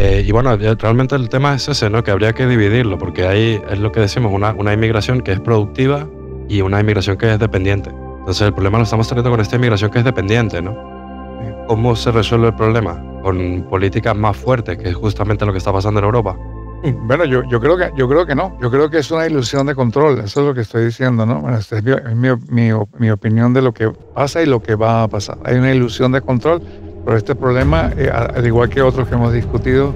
Y bueno, realmente el tema es ese, ¿no? Que habría que dividirlo, porque ahí es lo que decimos, una inmigración que es productiva y una inmigración que es dependiente. Entonces el problema lo estamos teniendo con esta inmigración que es dependiente, ¿no? ¿Cómo se resuelve el problema? Con políticas más fuertes, que es justamente lo que está pasando en Europa. Bueno, yo creo que no. Yo creo que es una ilusión de control. Eso es lo que estoy diciendo, ¿no? Bueno, esta es mi opinión de lo que pasa y lo que va a pasar. Hay una ilusión de control, pero este problema, al igual que otros que hemos discutido,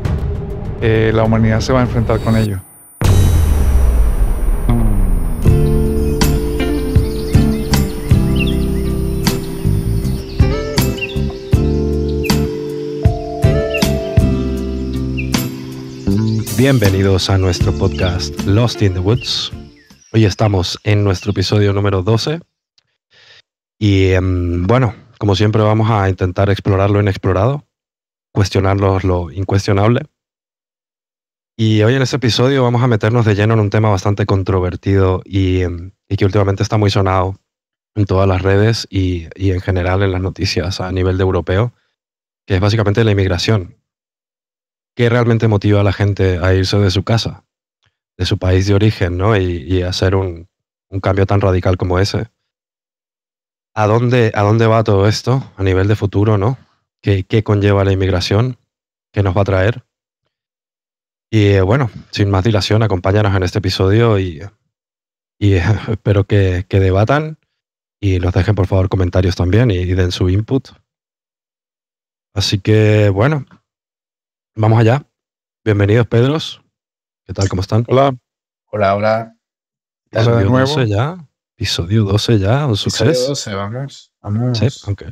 la humanidad se va a enfrentar con ello. Bienvenidos a nuestro podcast Lost in the Woods. Hoy estamos en nuestro episodio número 12 y bueno, como siempre vamos a intentar explorar lo inexplorado, cuestionarnos lo incuestionable. Y hoy en este episodio vamos a meternos de lleno en un tema bastante controvertido y que últimamente está muy sonado en todas las redes y en general en las noticias a nivel de europeo, que es básicamente la inmigración. ¿Qué realmente motiva a la gente a irse de su casa, de su país de origen, ¿no? Y hacer un cambio tan radical como ese? ¿A dónde va todo esto a nivel de futuro, ¿no? ¿Qué conlleva la inmigración? ¿Qué nos va a traer? Y bueno, sin más dilación, acompáñanos en este episodio y espero que debatan y nos dejen por favor comentarios también y den su input. Así que bueno, vamos allá. Bienvenidos, Pedros. ¿Qué tal? ¿Cómo están? Hola. Hola, hola. Hola de nuevo. 12 ya. Episodio 12 ya, un Episodio suceso. 12, vamos. Sí, aunque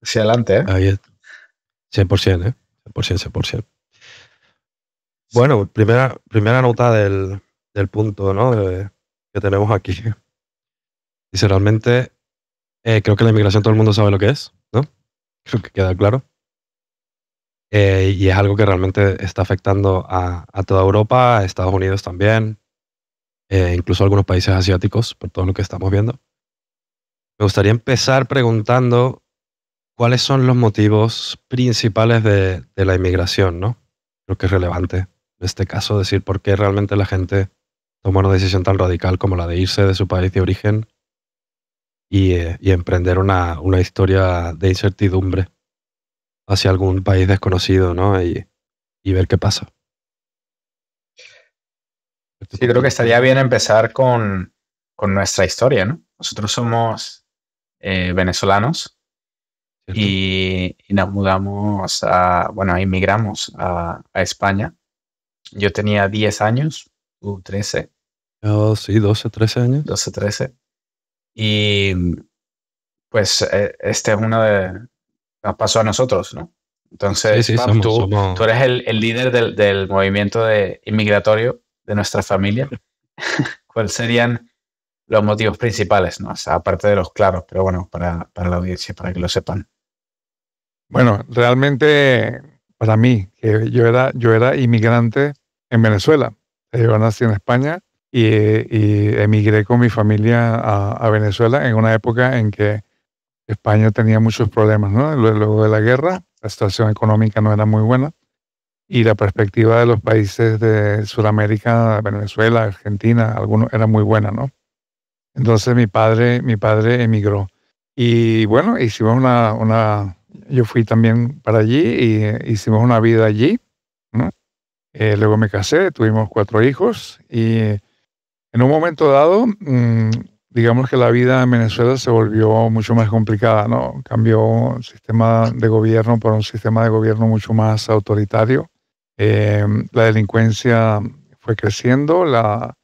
Hacia adelante, ¿eh? ahí es 100%, ¿eh? 100%. Bueno, primera nota del punto, ¿no? Que tenemos aquí. Dice, realmente, creo que la inmigración todo el mundo sabe lo que es, ¿no? Creo que queda claro. Y es algo que realmente está afectando a toda Europa, a Estados Unidos también, incluso a algunos países asiáticos, por todo lo que estamos viendo. Me gustaría empezar preguntando cuáles son los motivos principales de la inmigración, ¿no? Creo que es relevante en este caso decir por qué realmente la gente toma una decisión tan radical como la de irse de su país de origen y emprender una historia de incertidumbre hacia algún país desconocido, ¿no? Y ver qué pasa. Sí, creo que estaría bien empezar con nuestra historia, ¿no? Nosotros somos venezolanos y nos mudamos inmigramos a España. Yo tenía 10 años, tú 13. Oh, sí, 12, 13 años. 12, 13. Y pues este es uno de... Nos pasó a nosotros, ¿no? Entonces, Sí, Pab, somos... tú eres el líder del movimiento inmigratorio de nuestra familia. ¿Cuáles serían los motivos principales, ¿no? O sea, aparte de los claros, pero bueno, para la audiencia, para que lo sepan. Bueno, realmente para mí, que yo era inmigrante en Venezuela. Yo nací en España y emigré con mi familia a Venezuela en una época en que España tenía muchos problemas, ¿no? Luego de la guerra, la situación económica no era muy buena y la perspectiva de los países de Sudamérica, Venezuela, Argentina, algunos era muy buena, ¿no? Entonces mi padre emigró y bueno, hicimos yo fui también para allí y hicimos una vida allí, ¿no? Luego me casé, tuvimos 4 hijos y en un momento dado, digamos que la vida en Venezuela se volvió mucho más complicada, ¿no? Cambió el sistema de gobierno por un sistema de gobierno mucho más autoritario. La delincuencia fue creciendo, la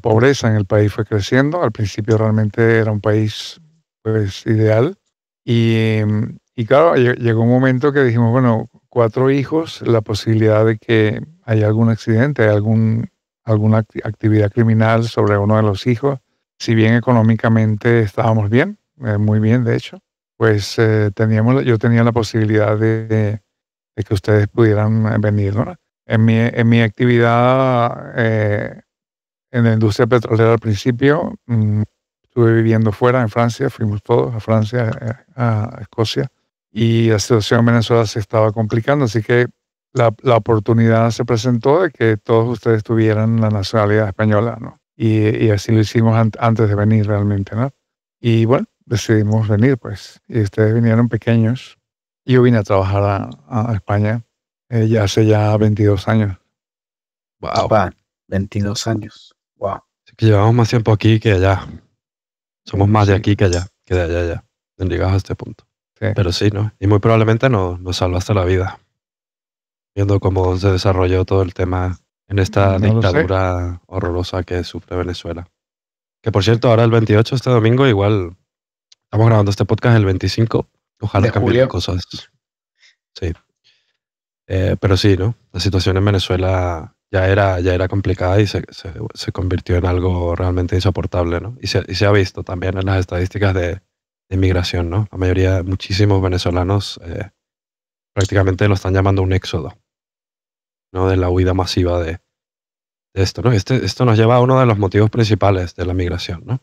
pobreza en el país fue creciendo. Al principio realmente era un país pues ideal. Y claro, llegó un momento que dijimos, bueno, 4 hijos, la posibilidad de que haya algún accidente, alguna actividad criminal sobre uno de los hijos, si bien económicamente estábamos bien, muy bien de hecho, pues yo tenía la posibilidad de que ustedes pudieran venir, ¿no? En mi actividad en la industria petrolera al principio, estuve viviendo fuera, en Francia, fuimos todos a Francia, a Escocia, y la situación en Venezuela se estaba complicando, así que la oportunidad se presentó de que todos ustedes tuvieran la nacionalidad española, ¿no? Y así lo hicimos antes de venir realmente, ¿no? Y bueno, decidimos venir, pues. Y ustedes vinieron pequeños. Y yo vine a trabajar a España ya hace ya 22 años. Wow. Opa, 22 años. Wow. Así que llevamos más tiempo aquí que allá. Somos más de Sí. aquí que allá, que de allá ya, llegados a este punto. Sí. Pero sí, ¿no? Y muy probablemente nos salvaste la vida, viendo cómo se desarrolló todo el tema en esta No lo sé. dictadura horrorosa que sufre Venezuela. Que por cierto, ahora el 28, este domingo, igual estamos grabando este podcast el 25. Ojalá De cambien julio. las cosas. Sí. Pero sí, ¿no? La situación en Venezuela ya era complicada y se convirtió en algo realmente insoportable, ¿no? Y se ha visto también en las estadísticas de inmigración, ¿no? La mayoría, muchísimos venezolanos prácticamente lo están llamando un éxodo, ¿no? De la huida masiva de esto, ¿no? Esto nos lleva a uno de los motivos principales de la migración, ¿no?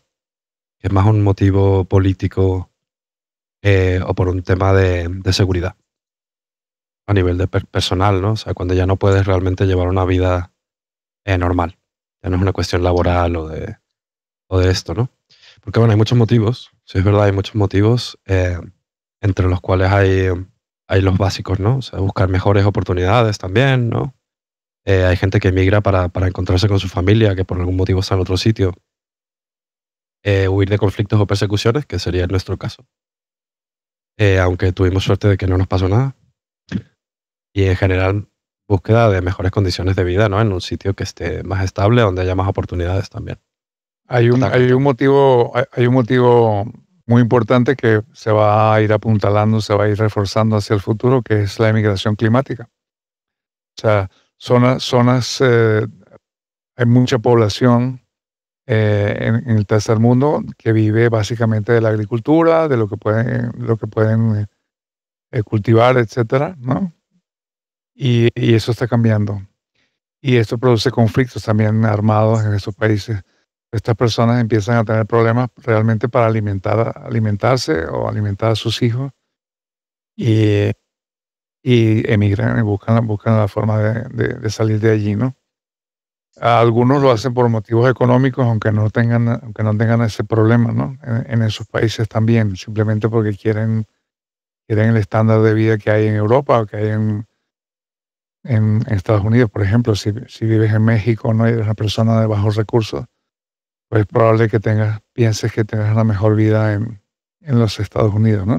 Que es más un motivo político o por un tema de seguridad a nivel de personal, ¿no? O sea, cuando ya no puedes realmente llevar una vida normal. Ya no es una cuestión laboral o de esto, ¿no? Porque bueno, hay muchos motivos, sí es verdad, hay muchos motivos, entre los cuales hay los básicos, ¿no? O sea, buscar mejores oportunidades también, ¿no? Hay gente que emigra para encontrarse con su familia, que por algún motivo está en otro sitio. Huir de conflictos o persecuciones, que sería nuestro caso. Aunque tuvimos suerte de que no nos pasó nada. Y en general, búsqueda de mejores condiciones de vida, ¿no? En un sitio que esté más estable, donde haya más oportunidades también. Hay un motivo muy importante que se va a ir apuntalando, se va a ir reforzando hacia el futuro, que es la emigración climática. O sea, zonas hay mucha población en el tercer mundo que vive básicamente de la agricultura, de lo que pueden cultivar, etcétera, ¿no? Y eso está cambiando. Y esto produce conflictos también armados en esos países. Estas personas empiezan a tener problemas realmente para alimentarse o alimentar a sus hijos y, y emigran y buscan la forma de salir de allí, ¿no? Algunos lo hacen por motivos económicos, aunque no tengan ese problema, ¿no? En esos países también, simplemente porque quieren el estándar de vida que hay en Europa o que hay en Estados Unidos. Por ejemplo, si vives en México, no, y eres una persona de bajos recursos, pues es probable que pienses que tengas una mejor vida en los Estados Unidos, ¿no?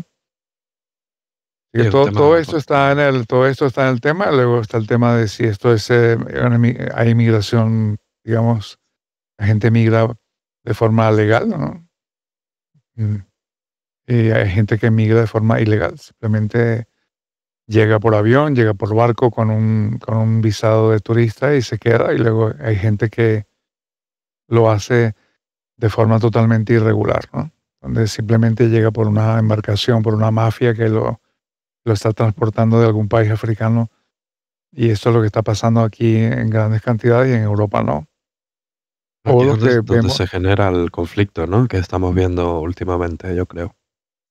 Sí, Y es un tema todo esto está en el tema. Luego está el tema de si esto es hay inmigración, digamos, la gente migra de forma legal, ¿no? Mm. Y hay gente que migra de forma ilegal, simplemente llega por avión, llega por barco con un visado de turista y se queda. Y luego hay gente que lo hace de forma totalmente irregular, ¿no? Donde simplemente llega por una embarcación, por una mafia que lo está transportando de algún país africano. Y esto es lo que está pasando aquí en grandes cantidades y en Europa no. O Aquí es lo que donde vemos, se genera el conflicto, ¿no? Que estamos viendo últimamente, yo creo.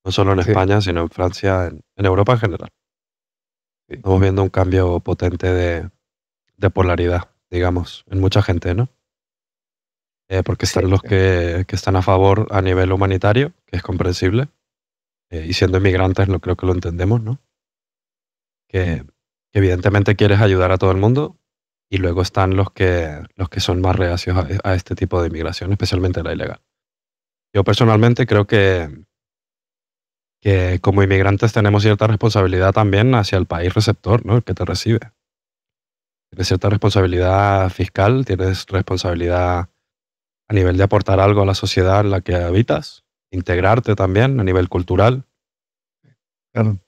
No solo en sí, España, sino en Francia, en Europa en general. sí, Estamos viendo un cambio potente de polaridad, digamos, en mucha gente, ¿no? Porque Sí, están los que están a favor a nivel humanitario, que es comprensible, y siendo inmigrantes creo que lo entendemos, ¿no? Que evidentemente quieres ayudar a todo el mundo, y luego están los que son más reacios a este tipo de inmigración, especialmente la ilegal. Yo personalmente creo que como inmigrantes tenemos cierta responsabilidad también hacia el país receptor, ¿no? El que te recibe. Tienes cierta responsabilidad fiscal, tienes responsabilidad a nivel de aportar algo a la sociedad en la que habitas, integrarte también a nivel cultural, claro.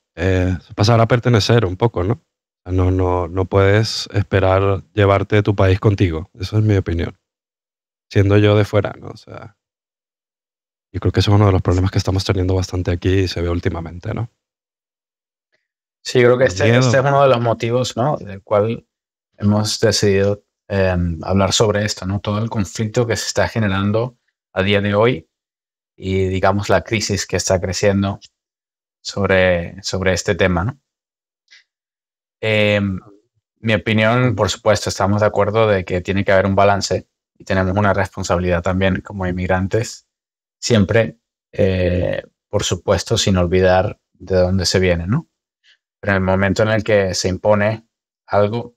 pasar a pertenecer un poco, ¿no? O sea, no puedes esperar llevarte tu país contigo, eso es mi opinión. Siendo yo de fuera, ¿no? O sea, yo creo que eso es uno de los problemas que estamos teniendo bastante aquí y se ve últimamente, ¿no? sí, creo que Por este es miedo. uno de los motivos, ¿no? Del cual hemos decidido hablar sobre esto, ¿no? Todo el conflicto que se está generando a día de hoy y, digamos, la crisis que está creciendo sobre este tema, ¿no? Em, Mi opinión, por supuesto, estamos de acuerdo de que tiene que haber un balance y tenemos una responsabilidad también como inmigrantes, siempre, por supuesto, sin olvidar de dónde se viene, ¿no? Pero en el momento en el que se impone algo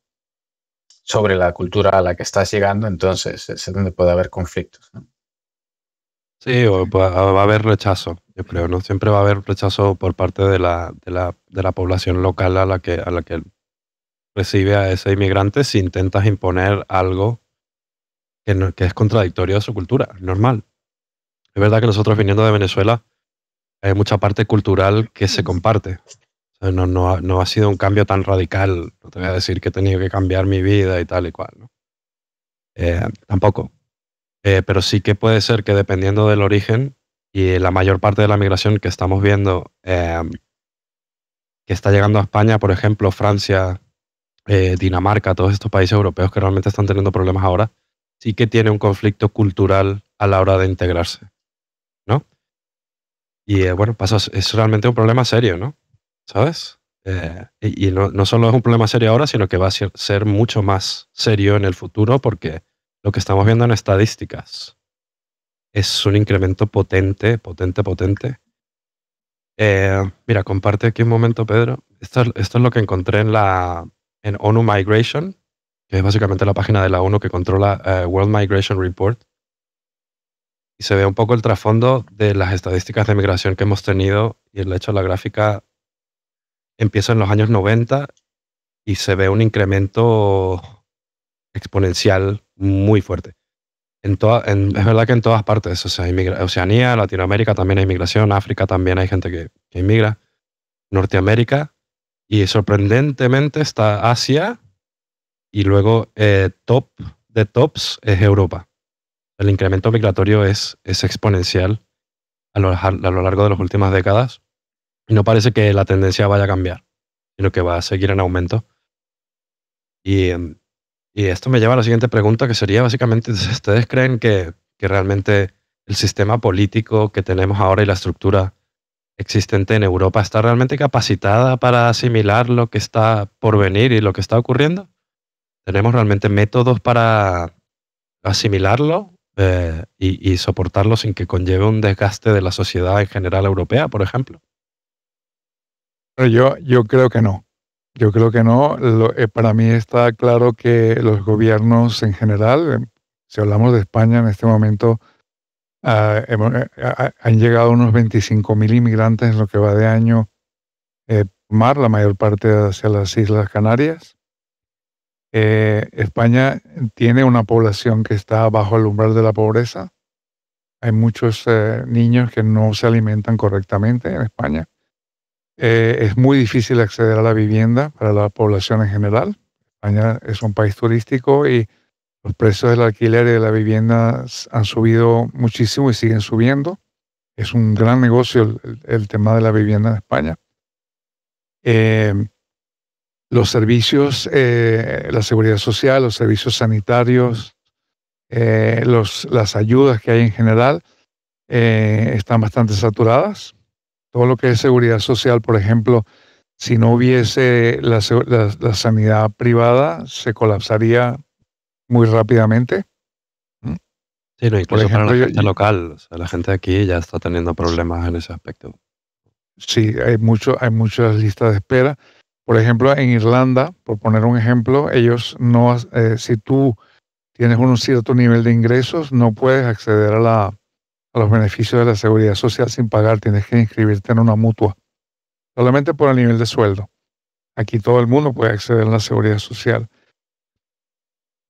sobre la cultura a la que estás llegando, entonces es donde puede haber conflictos, ¿no? Sí, va a haber rechazo, yo creo, ¿no? Siempre va a haber rechazo por parte de la población local a la que recibe a ese inmigrante si intentas imponer algo que es contradictorio a su cultura, normal. Es verdad que nosotros viniendo de Venezuela hay mucha parte cultural que se comparte. O sea, no ha sido un cambio tan radical. No te voy a decir que he tenido que cambiar mi vida y tal y cual, ¿no? Tampoco. Pero sí que puede ser que dependiendo del origen y la mayor parte de la migración que estamos viendo que está llegando a España, por ejemplo, Francia, Dinamarca, todos estos países europeos que realmente están teniendo problemas ahora, sí que tiene un conflicto cultural a la hora de integrarse, ¿no? Y bueno, es realmente un problema serio, ¿no? ¿Sabes? Y no solo es un problema serio ahora, sino que va a ser mucho más serio en el futuro porque lo que estamos viendo en estadísticas es un incremento potente, potente, potente. Mira, comparte aquí un momento, Pedro. Esto es lo que encontré en ONU Migration, que es básicamente la página de la ONU que controla World Migration Report. Y se ve un poco el trasfondo de las estadísticas de migración que hemos tenido. Y el hecho, la gráfica empieza en los años 90 y se ve un incremento exponencial muy fuerte. Es verdad que en todas partes, o sea, Oceanía, Latinoamérica también hay migración, África también hay gente que inmigra, Norteamérica, y sorprendentemente está Asia, y luego top de tops es Europa. El incremento migratorio es exponencial a lo largo de las últimas décadas, y no parece que la tendencia vaya a cambiar, sino que va a seguir en aumento. Y esto me lleva a la siguiente pregunta, que sería básicamente, ¿ustedes creen que realmente el sistema político que tenemos ahora y la estructura existente en Europa está realmente capacitada para asimilar lo que está por venir y lo que está ocurriendo? ¿Tenemos realmente métodos para asimilarlo y soportarlo sin que conlleve un desgaste de la sociedad en general europea, por ejemplo? Pero yo creo que no. Yo creo que no. Para mí está claro que los gobiernos en general, si hablamos de España en este momento, han llegado unos 25.000 inmigrantes en lo que va de año mar, la mayor parte hacia las Islas Canarias. España tiene una población que está bajo el umbral de la pobreza. Hay muchos niños que no se alimentan correctamente en España. Es muy difícil acceder a la vivienda para la población en general. España es un país turístico y los precios del alquiler y de la vivienda han subido muchísimo y siguen subiendo. Es un gran negocio el tema de la vivienda en España. Los servicios, la seguridad social, los servicios sanitarios, las ayudas que hay en general están bastante saturadas. Todo lo que es seguridad social, por ejemplo, si no hubiese la sanidad privada, se colapsaría muy rápidamente. Sí, no, Por incluso para la ejemplo, gente local, o sea, la gente de aquí ya está teniendo problemas en ese aspecto. sí, hay muchas listas de espera. Por ejemplo, en Irlanda, por poner un ejemplo, ellos no, si tú tienes un cierto nivel de ingresos, no puedes acceder a los beneficios de la seguridad social sin pagar, tienes que inscribirte en una mutua, solamente por el nivel de sueldo. Aquí todo el mundo puede acceder a la seguridad social.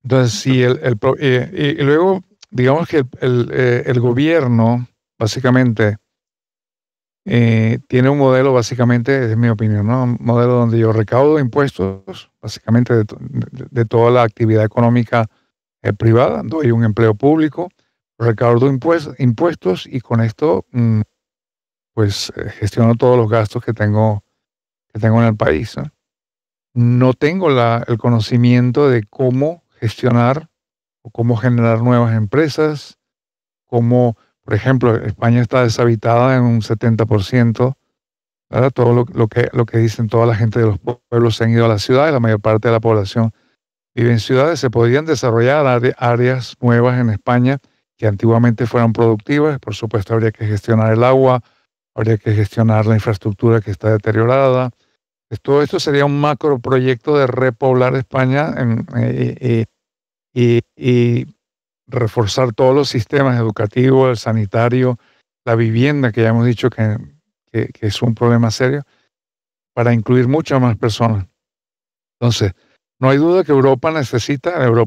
Entonces, sí, y luego, digamos que el gobierno, básicamente, tiene un modelo, básicamente, es mi opinión, ¿no? Un modelo donde yo recaudo impuestos, básicamente, de toda la actividad económica privada, doy un empleo público, recaudo impuestos y con esto, pues, gestiono todos los gastos que tengo en el país, ¿no? No tengo el conocimiento de cómo gestionar o cómo generar nuevas empresas, cómo, por ejemplo, España está deshabitada en un 70%, ¿verdad? Todo lo que dicen toda la gente de los pueblos se han ido a las ciudades, la mayor parte de la población vive en ciudades. Se podrían desarrollar áreas nuevas en España que antiguamente fueran productivas. Por supuesto, habría que gestionar el agua, habría que gestionar la infraestructura que está deteriorada. Todo esto sería un macro proyecto de repoblar España y reforzar todos los sistemas educativos, el sanitario, la vivienda, que ya hemos dicho que es un problema serio, para incluir muchas más personas. Entonces, no hay duda que Europa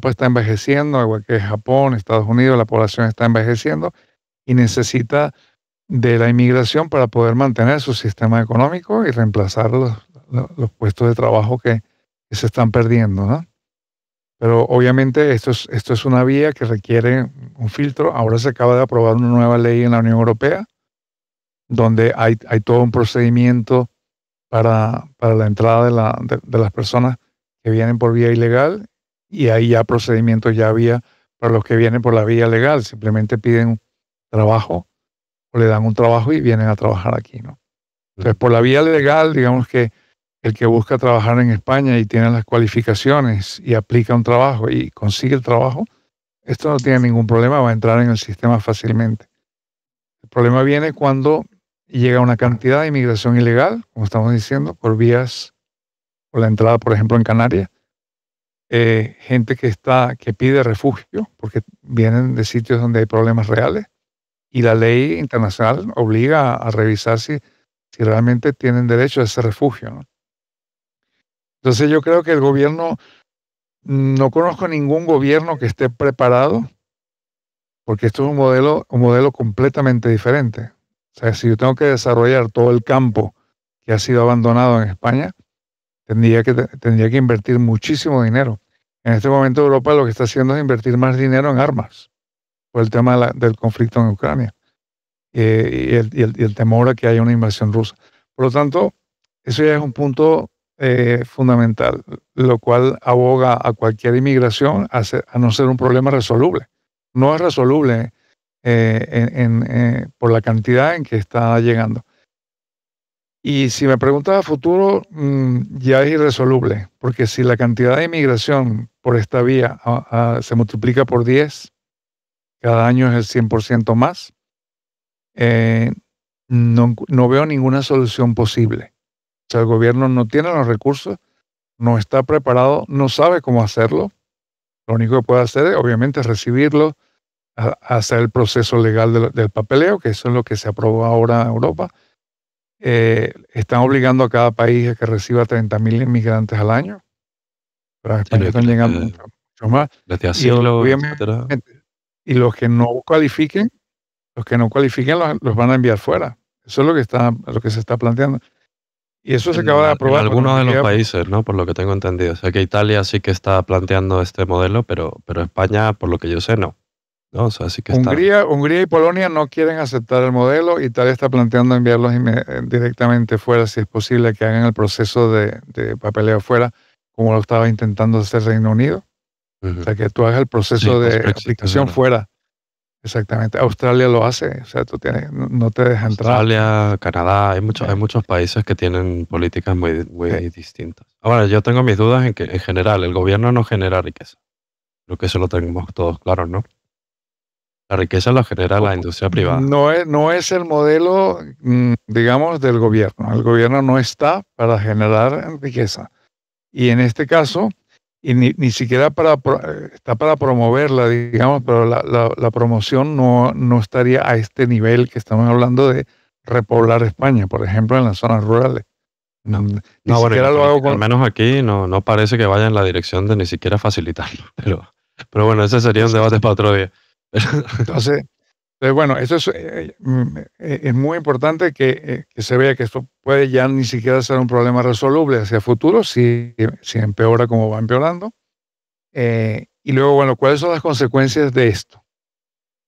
está envejeciendo, igual que Japón, Estados Unidos, la población está envejeciendo y necesita de la inmigración para poder mantener su sistema económico y reemplazar los puestos de trabajo que se están perdiendo, ¿no? Pero obviamente esto es una vía que requiere un filtro. Ahora se acaba de aprobar una nueva ley en la Unión Europea donde hay todo un procedimiento para la entrada de las personas que vienen por vía ilegal, y hay ya procedimientos para los que vienen por la vía legal. Simplemente piden trabajo o le dan un trabajo y vienen a trabajar aquí, ¿no? Entonces, por la vía legal, digamos que el que busca trabajar en España y tiene las cualificaciones y aplica un trabajo y consigue el trabajo, esto no tiene ningún problema, va a entrar en el sistema fácilmente. El problema viene cuando llega una cantidad de inmigración ilegal, como estamos diciendo, por la entrada, por ejemplo, en Canarias, gente que pide refugio porque vienen de sitios donde hay problemas reales, y la ley internacional obliga a revisar si realmente tienen derecho a ese refugio, ¿no? Entonces yo creo que el gobierno, no conozco ningún gobierno que esté preparado, porque esto es un modelo completamente diferente. O sea, si yo tengo que desarrollar todo el campo que ha sido abandonado en España, tendría que invertir muchísimo dinero. En este momento Europa lo que está haciendo es invertir más dinero en armas, por el tema del conflicto en Ucrania, y el temor a que haya una invasión rusa. Por lo tanto, eso ya es un punto fundamental, lo cual aboga a cualquier inmigración a no ser un problema resoluble. No es resoluble por la cantidad en que está llegando. Y si me preguntas a futuro, ya es irresoluble, porque si la cantidad de inmigración por esta vía se multiplica por 10, cada año es el 100% más, no veo ninguna solución posible. O sea, el gobierno no tiene los recursos, no está preparado, no sabe cómo hacerlo. Lo único que puede hacer, obviamente, es recibirlo, hacer el proceso legal del papeleo, que eso es lo que se aprobó ahora en Europa. Están obligando a cada país a que reciba 30.000 inmigrantes al año. Pero en España están llegando muchos más. Y los que no cualifiquen, los van a enviar fuera. Eso es lo que se está planteando. Y eso se acaba de aprobar. En algunos de los países, ¿no? Por lo que tengo entendido. O sea, que Italia sí que está planteando este modelo, pero España, por lo que yo sé, no. ¿No? O sea, sí que Hungría y Polonia no quieren aceptar el modelo. Italia está planteando enviarlos directamente fuera, si es posible que hagan el proceso de papeleo fuera, como lo estaba intentando hacer Reino Unido. O sea, que tú hagas el proceso de aplicación fuera. Exactamente. Australia lo hace. O sea, no te deja entrar. Australia, Canadá, hay muchos países que tienen políticas muy distintas. Ahora, yo tengo mis dudas en que, en general, el gobierno no genera riqueza. Creo que eso lo tenemos todos claros, ¿no? La riqueza la genera la industria privada. No es el modelo, digamos, del gobierno. El gobierno no está para generar riqueza. Y en este caso, y ni siquiera está para promoverla, digamos, pero la promoción no estaría a este nivel que estamos hablando de repoblar España, por ejemplo, en las zonas rurales. Al menos aquí no parece que vaya en la dirección de ni siquiera facilitarlo. Pero bueno, ese sería un debate para otro día. Entonces, bueno, eso es muy importante que se vea que esto puede ya ni siquiera ser un problema resoluble hacia futuro, si empeora como va empeorando. Y luego, bueno, ¿cuáles son las consecuencias de esto?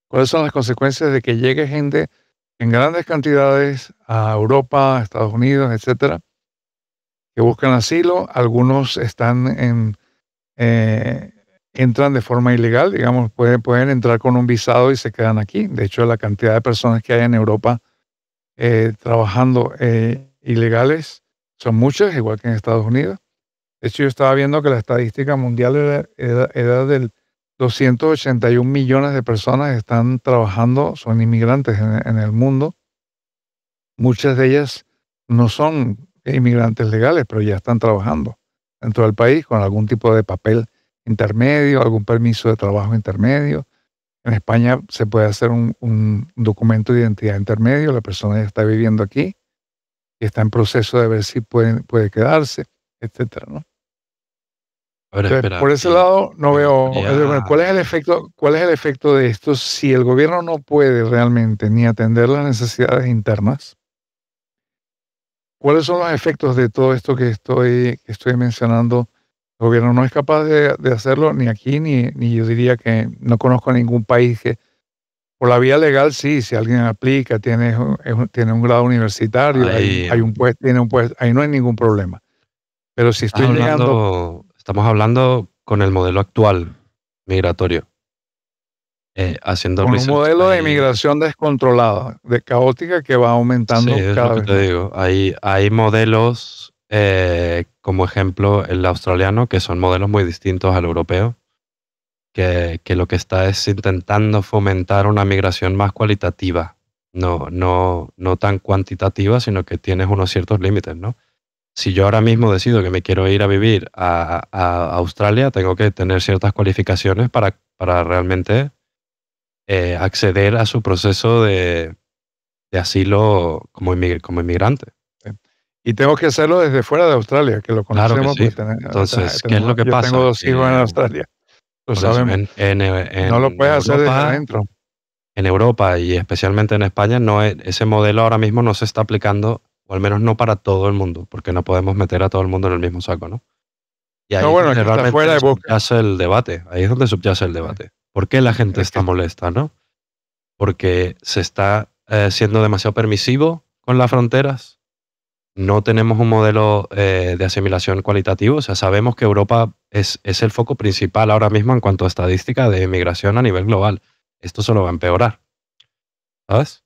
¿Cuáles son las consecuencias de que llegue gente en grandes cantidades a Europa, a Estados Unidos, etcétera, que buscan asilo? Algunos entran de forma ilegal, digamos, pueden entrar con un visado y se quedan aquí. De hecho, la cantidad de personas que hay en Europa trabajando ilegales son muchas, igual que en Estados Unidos. De hecho, yo estaba viendo que la estadística mundial era del 281 millones de personas que están trabajando, son inmigrantes en el mundo. Muchas de ellas no son inmigrantes legales, pero ya están trabajando dentro del país con algún tipo de papel intermedio, algún permiso de trabajo intermedio. En España se puede hacer un documento de identidad intermedio, la persona ya está viviendo aquí y está en proceso de ver si puede quedarse, etcétera, ¿no? A ver, Entonces, espera. por ese lado no me veo. gustaría- Bueno, ¿cuál es el efecto de esto si el gobierno no puede realmente ni atender las necesidades internas? ¿Cuáles son los efectos de todo esto que estoy mencionando? El gobierno no es capaz de hacerlo ni aquí, ni yo diría que no conozco ningún país que, por la vía legal, sí, si alguien aplica, tiene un grado universitario, Ahí, hay un puesto, tiene un puesto, ahí no hay ningún problema. Pero si estoy llegando estamos hablando con el modelo actual migratorio. Haciendo con un research modelo de ahí. inmigración descontrolada, de caótica, que va Sí, aumentando es cada lo que vez te más. digo. Hay modelos, como ejemplo el australiano, que son modelos muy distintos al europeo, que lo que está es intentando fomentar una migración más cualitativa, no tan cuantitativa, sino que tienes unos ciertos límites, ¿no? Si yo ahora mismo decido que me quiero ir a vivir a Australia, tengo que tener ciertas cualificaciones para realmente acceder a su proceso de asilo como inmigrante. Y tengo que hacerlo desde fuera de Australia, que lo Claro que conocemos, sí. porque Entonces, ¿qué es lo que yo tengo pasa? 2 hijos en Australia, lo Por eso, sabemos. No lo en puedes hacer desde adentro. Europa y especialmente en España, ese modelo ahora mismo no se está aplicando, o al menos no para todo el mundo, porque no podemos meter a todo el mundo en el mismo saco, ¿no? Y ahí No, es bueno, donde es que está fuera realmente de boca. subyace el debate. Ahí es donde subyace el debate. ¿Por qué la gente Es está que molesta, no? Porque se está siendo demasiado permisivo con las fronteras. No tenemos un modelo de asimilación cualitativo. O sea, sabemos que Europa es el foco principal ahora mismo en cuanto a estadística de inmigración a nivel global. Esto solo va a empeorar, ¿sabes?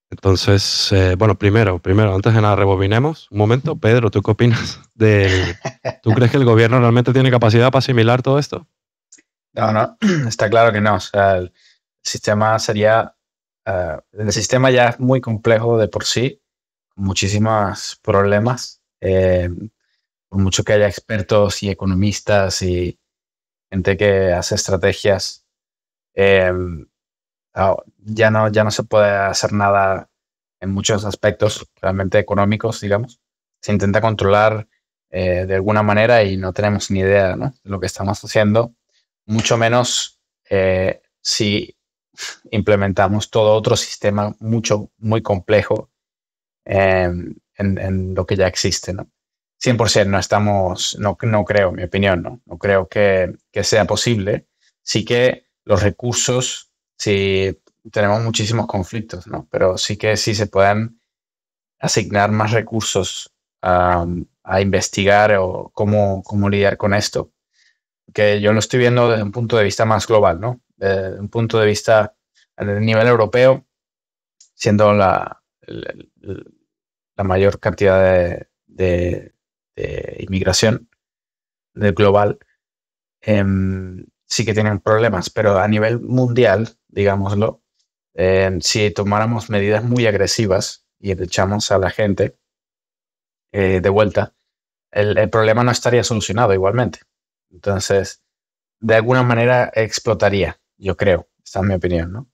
Entonces, bueno, primero, antes de nada, rebobinemos. Un momento, Pedro, ¿tú qué opinas ¿Tú crees que el gobierno realmente tiene capacidad para asimilar todo esto? No, está claro que no. O sea, el sistema sería, el sistema ya es muy complejo de por sí, con muchísimos problemas. Por mucho que haya expertos y economistas y gente que hace estrategias, eh, ya no se puede hacer nada en muchos aspectos realmente económicos, digamos. Se intenta controlar de alguna manera y no tenemos ni idea, ¿no?, de lo que estamos haciendo, mucho menos si implementamos todo otro sistema muy complejo en lo que ya existe, ¿no? 100% no creo, en mi opinión, no creo que sea posible. Sí que los recursos, sí tenemos muchísimos conflictos, ¿no? Pero sí que sí se pueden asignar más recursos a investigar o cómo lidiar con esto. Que yo lo estoy viendo desde un punto de vista más global, ¿no? Desde un punto de vista a nivel europeo, siendo la mayor cantidad de inmigración del global, sí que tienen problemas, pero a nivel mundial, digámoslo, si tomáramos medidas muy agresivas y echamos a la gente de vuelta, el problema no estaría solucionado igualmente. Entonces, de alguna manera explotaría, yo creo, esta es mi opinión, ¿no?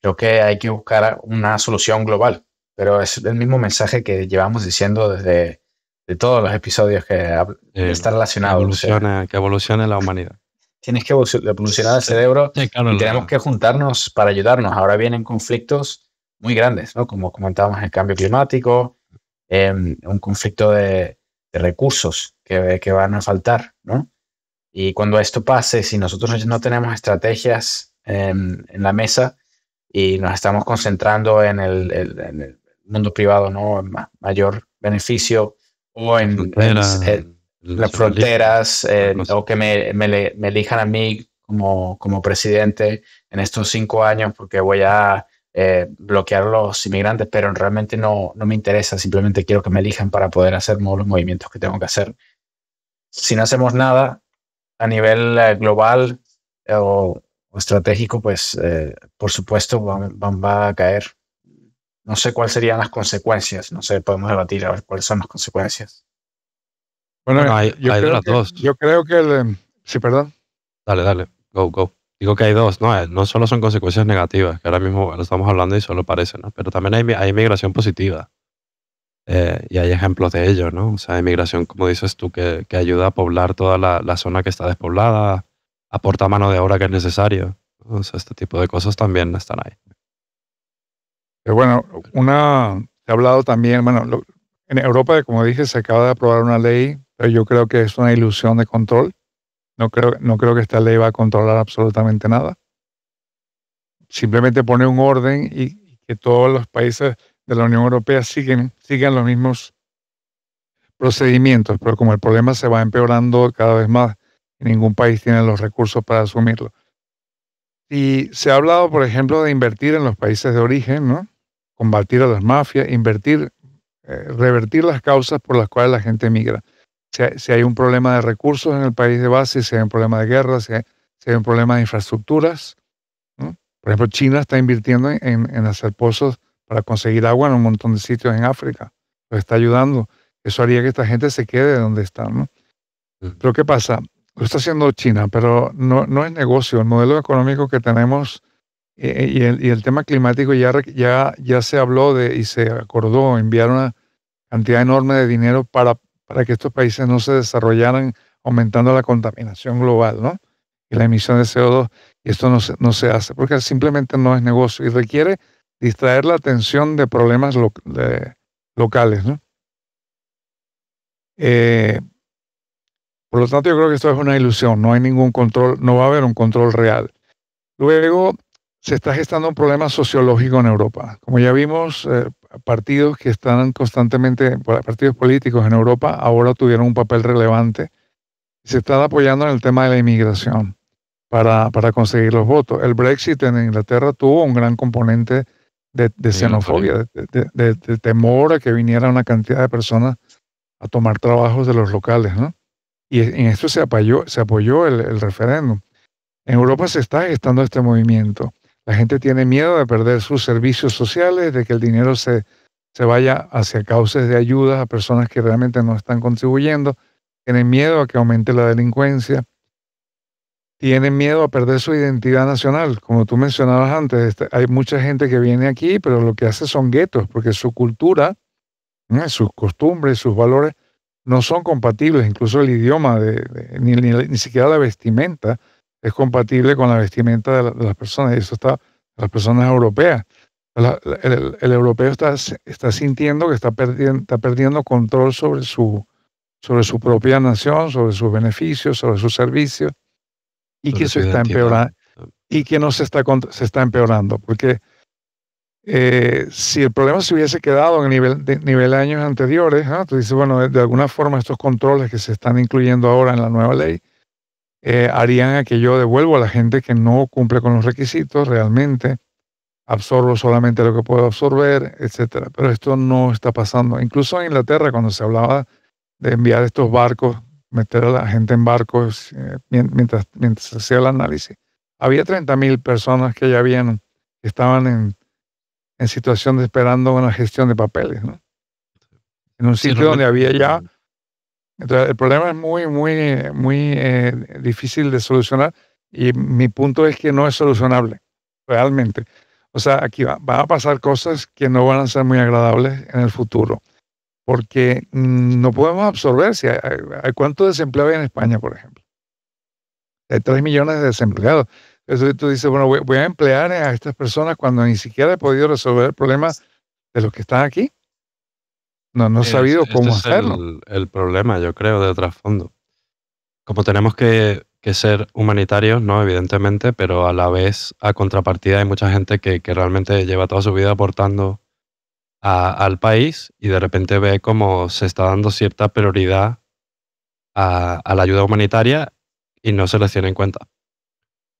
Creo que hay que buscar una solución global, pero es el mismo mensaje que llevamos diciendo desde de todos los episodios que está relacionado. Que evolucione la humanidad. Tienes que evolucionar el cerebro Sí, claro, y tenemos que juntarnos para ayudarnos. Ahora vienen conflictos muy grandes, ¿no? Como comentábamos, el cambio climático, un conflicto de recursos que van a faltar, ¿no? Y cuando esto pase, si nosotros no tenemos estrategias en la mesa y nos estamos concentrando en el mundo privado, ¿no?, en mayor beneficio, o en las fronteras, o que me elijan a mí como presidente en estos 5 años porque voy a bloquear a los inmigrantes, pero realmente no me interesa, simplemente quiero que me elijan para poder hacer los movimientos que tengo que hacer. Si no hacemos nada a nivel global o estratégico, pues por supuesto va a caer. No sé cuáles serían las consecuencias, no sé, podemos debatir a ver cuáles son las consecuencias. Bueno, hay de las dos. Yo creo que sí, perdón. Dale, go. Digo que hay dos, no solo son consecuencias negativas, que ahora mismo lo estamos hablando y solo parece, ¿no? Pero también hay inmigración positiva. Y hay ejemplos de ello, ¿no? O sea, inmigración, como dices tú, que ayuda a poblar toda la zona que está despoblada, aporta mano de obra que es necesario. O sea, este tipo de cosas también están ahí. Pero bueno, se ha hablado también, bueno, en Europa, como dije, se acaba de aprobar una ley, pero yo creo que es una ilusión de control. No creo que esta ley va a controlar absolutamente nada. Simplemente pone un orden y que todos los países de la Unión Europea sigan los mismos procedimientos, pero como el problema se va empeorando cada vez más, y ningún país tiene los recursos para asumirlo. Y se ha hablado, por ejemplo, de invertir en los países de origen, ¿no? Combatir a las mafias, revertir las causas por las cuales la gente emigra. Si hay un problema de recursos en el país de base, si hay un problema de guerra, si hay un problema de infraestructuras, ¿no? Por ejemplo, China está invirtiendo en hacer pozos para conseguir agua en un montón de sitios en África. Lo está ayudando. Eso haría que esta gente se quede donde está, ¿no? Pero ¿qué pasa? Lo está haciendo China, pero no es negocio. El modelo económico que tenemos y el tema climático ya se habló y se acordó enviar una cantidad enorme de dinero para que estos países no se desarrollaran, aumentando la contaminación global, ¿no? Y la emisión de CO2. Y esto no se hace porque simplemente no es negocio y requiere distraer la atención de problemas locales, ¿no? Por lo tanto, yo creo que esto es una ilusión. No hay ningún control, no va a haber un control real. Luego, se está gestando un problema sociológico en Europa. Como ya vimos, partidos que están constantemente, partidos políticos en Europa, ahora tuvieron un papel relevante. Se están apoyando en el tema de la inmigración para conseguir los votos. El Brexit en Inglaterra tuvo un gran componente de xenofobia, de temor a que viniera una cantidad de personas a tomar trabajos de los locales, ¿no? Y en esto se apoyó el referéndum. En Europa se está gestando este movimiento. La gente tiene miedo de perder sus servicios sociales, de que el dinero se vaya hacia causas de ayuda a personas que realmente no están contribuyendo. Tienen miedo a que aumente la delincuencia. Tienen miedo a perder su identidad nacional. Como tú mencionabas antes, hay mucha gente que viene aquí, pero lo que hace son guetos, porque su cultura, sus costumbres, sus valores no son compatibles. Incluso el idioma, ni siquiera la vestimenta es compatible con la vestimenta de las personas. Y eso está las personas europeas. El europeo está sintiendo que está perdiendo control sobre su propia nación, sobre sus beneficios, sobre sus servicios, y que eso está empeorando, y que no se está empeorando, porque si el problema se hubiese quedado en nivel de años anteriores, ¿no? Tú dices, bueno, de alguna forma estos controles que se están incluyendo ahora en la nueva ley harían a que yo devuelvo a la gente que no cumple con los requisitos realmente, absorbo solamente lo que puedo absorber, etcétera. Pero esto no está pasando. Incluso en Inglaterra, cuando se hablaba de enviar estos barcos, meter a la gente en barcos mientras se hacía el análisis, había 30,000 personas que ya estaban en situación de esperando una gestión de papeles, ¿no? En un sitio donde había ya. Entonces, el problema es muy difícil de solucionar y mi punto es que no es solucionable, realmente. O sea, aquí van a pasar cosas que no van a ser muy agradables en el futuro, porque no podemos absorber. Hay ¿cuánto desempleo hay en España, por ejemplo? Hay 3 millones de desempleados. Entonces tú dices, bueno, voy a emplear a estas personas cuando ni siquiera he podido resolver el problema de los que están aquí. No he sabido cómo hacerlo. El problema, yo creo, de trasfondo. Como tenemos que ser humanitarios, ¿no? Evidentemente, pero a la vez, a contrapartida, hay mucha gente que realmente lleva toda su vida aportando al país y de repente ve cómo se está dando cierta prioridad a la ayuda humanitaria y no se les tiene en cuenta.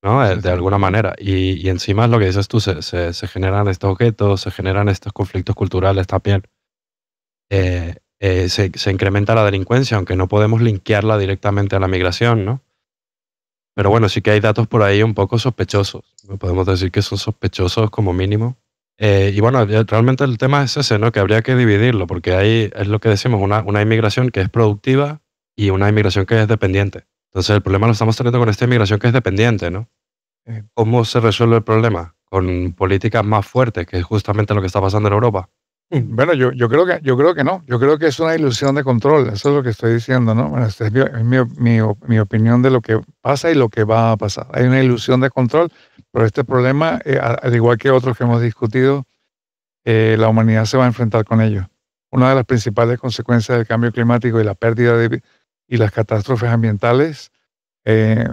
¿no? De alguna manera. Y encima es lo que dices tú, se generan estos objetos, se generan estos conflictos culturales también. Se incrementa la delincuencia, aunque no podemos linkearla directamente a la migración, ¿no? Pero bueno, sí que hay datos por ahí un poco sospechosos. ¿No? Podemos decir que son sospechosos como mínimo. Y bueno, realmente el tema es ese, ¿no? Que habría que dividirlo, porque hay, es lo que decimos, una inmigración que es productiva y una inmigración que es dependiente. Entonces el problema lo estamos teniendo con esta inmigración que es dependiente, ¿no? ¿Cómo se resuelve el problema? Con políticas más fuertes, que es justamente lo que está pasando en Europa. Bueno, yo creo que no. Yo creo que es una ilusión de control. Eso es lo que estoy diciendo, ¿no? Bueno, esta es mi opinión de lo que pasa y lo que va a pasar. Hay una ilusión de control, pero este problema, al igual que otros que hemos discutido, la humanidad se va a enfrentar con ello. Una de las principales consecuencias del cambio climático y la pérdida y las catástrofes ambientales es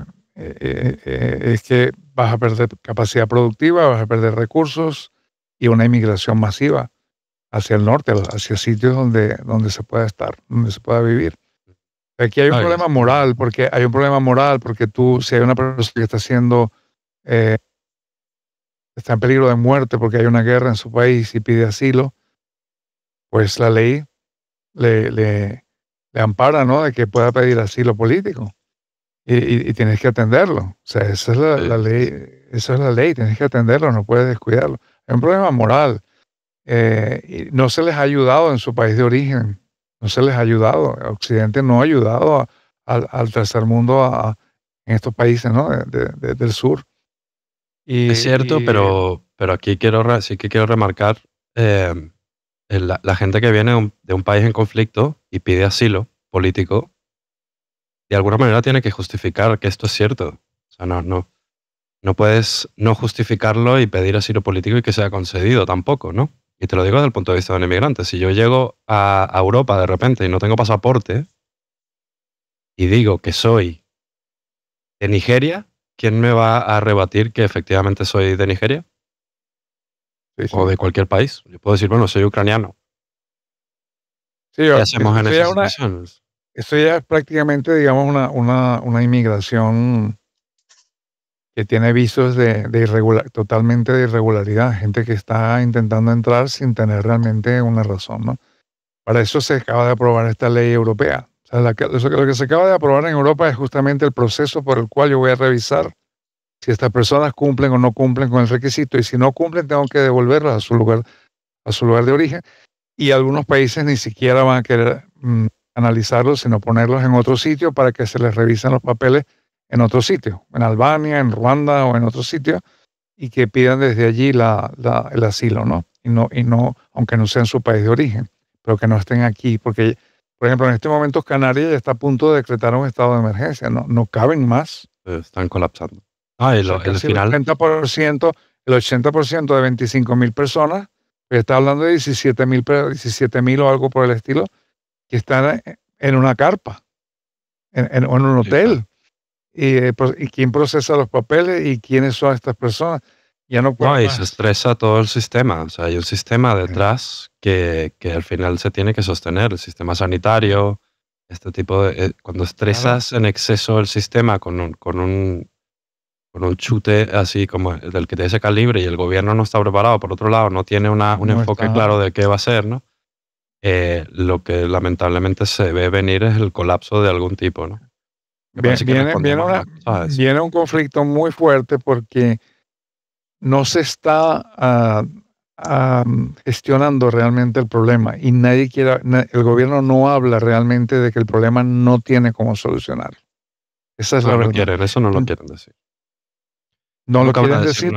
que vas a perder capacidad productiva, vas a perder recursos y una inmigración masiva hacia el norte, hacia sitios donde se pueda estar, donde se pueda vivir. Aquí hay un problema moral, porque tú, si hay una persona que está está en peligro de muerte porque hay una guerra en su país y pide asilo, pues la ley le ampara, ¿no? De que pueda pedir asilo político y tienes que atenderlo. O sea, esa es la ley, esa es la ley, tienes que atenderlo, no puedes descuidarlo. Es un problema moral. Y no se les ha ayudado en su país de origen, no se les ha ayudado. Occidente no ha ayudado al tercer mundo en estos países, ¿no? Del sur. Es cierto, pero aquí sí que quiero remarcar la gente que viene de un país en conflicto y pide asilo político, de alguna manera tiene que justificar que esto es cierto. O sea, no puedes no justificarlo y pedir asilo político y que sea concedido tampoco, ¿no? Y te lo digo desde el punto de vista de un inmigrante. Si yo llego a Europa de repente y no tengo pasaporte y digo que soy de Nigeria, ¿quién me va a rebatir que efectivamente soy de Nigeria? Sí, sí. O de cualquier país. Yo puedo decir, bueno, soy ucraniano. Sí, ¿Qué hacemos en esas situaciones? Esto ya es prácticamente, digamos, una inmigración que tiene visos totalmente de irregularidad, gente que está intentando entrar sin tener realmente una razón, ¿no? Para eso se acaba de aprobar esta ley europea. O sea, lo que se acaba de aprobar en Europa es justamente el proceso por el cual yo voy a revisar si estas personas cumplen o no cumplen con el requisito, y si no cumplen tengo que devolverlas a su lugar de origen, y algunos países ni siquiera van a querer analizarlos, sino ponerlos en otro sitio para que se les revisen los papeles en otro sitio, en Albania, en Ruanda o en otro sitio, y que pidan desde allí el asilo, ¿no? Y no, aunque no sea en su país de origen, pero que no estén aquí, porque, por ejemplo, en este momento Canarias ya está a punto de decretar un estado de emergencia, no caben más. Están colapsando. El final. El 80% de 25.000 personas, está hablando de 17.000 o algo por el estilo, que están en una carpa, en un hotel. ¿Y quién procesa los papeles y quiénes son estas personas? Ya no pueden más. Se estresa todo el sistema. O sea, hay un sistema detrás que al final se tiene que sostener. El sistema sanitario, este tipo de... cuando estresas en exceso el sistema con un chute así como del que de ese calibre y el gobierno no está preparado, por otro lado, no tiene un enfoque claro de qué va a hacer, ¿no? Lo que lamentablemente se ve venir es el colapso de algún tipo, ¿no? Viene un conflicto muy fuerte porque no se está gestionando realmente el problema y el gobierno no habla realmente de que el problema no tiene cómo solucionar. Esa es la verdad. Eso no lo quieren decir. No lo quieren decir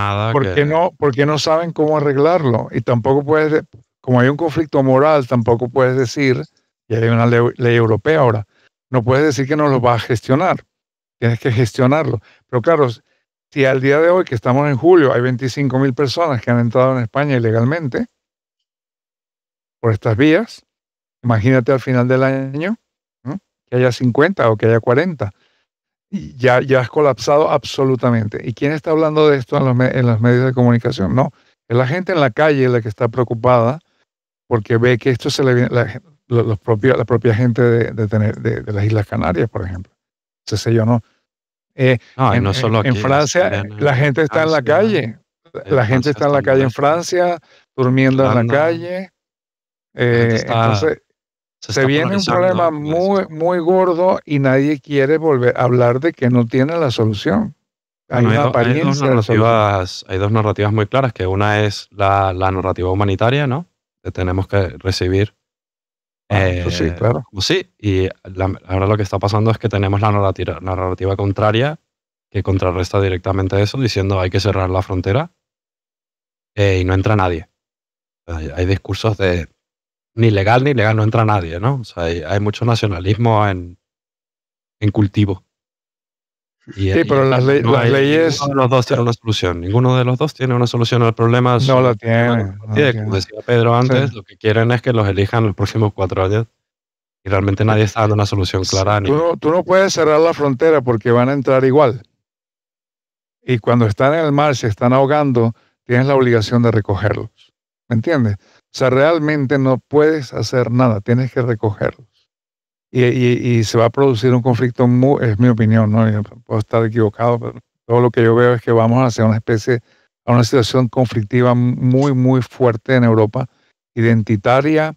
porque no saben cómo arreglarlo. Y tampoco puedes, como hay un conflicto moral, tampoco puedes decir, y hay una ley europea ahora, no puedes decir que no lo va a gestionar. Tienes que gestionarlo. Pero claro, si al día de hoy, que estamos en julio, hay 25.000 personas que han entrado en España ilegalmente por estas vías, imagínate al final del año, ¿no? Que haya 50 o que haya 40. Y ya has colapsado absolutamente. ¿Y quién está hablando de esto en los medios de comunicación? No, es la gente en la calle la que está preocupada porque ve que esto se le viene, la propia gente de las Islas Canarias, por ejemplo. Entonces ellos no. No, y no solo en aquí, Francia, también la en gente está en la Francia, calle. en La gente Francia está en la están calle en molestos, Francia, durmiendo en la Holanda, calle. la gente está, Entonces, se se está viene un problema polarizando, como dices muy, tú. muy gordo y nadie quiere volver a hablar de que no tiene la solución. Hay Bueno, una apariencia de la solución. hay dos narrativas muy claras, que una es la narrativa humanitaria, ¿no? Que tenemos que recibir Ah, eso sí, claro. como sí, y ahora lo que está pasando es que tenemos la narrativa contraria que contrarresta directamente eso, diciendo hay que cerrar la frontera y no entra nadie. Hay discursos de ni legal ni legal, no entra nadie, ¿no? O sea, hay mucho nacionalismo en cultivo. Sí, pero Y no las ninguno leyes de los dos tiene una solución. Ninguno de los dos tiene una solución al problema. no Solo la el problema de tienen, no la compartida. Como tienen. decía Pedro Sí. antes, lo que quieren es que los elijan los próximos 4 años. Y realmente nadie está dando una solución clara a ninguno. Tú no puedes cerrar la frontera porque van a entrar igual. Y cuando están en el mar, se están ahogando, tienes la obligación de recogerlos. ¿Me entiendes? O sea, realmente no puedes hacer nada, tienes que recogerlos. Y se va a producir un conflicto, es mi opinión, ¿no? Yo puedo estar equivocado, pero todo lo que yo veo es que vamos hacia a una situación conflictiva muy, muy fuerte en Europa, identitaria.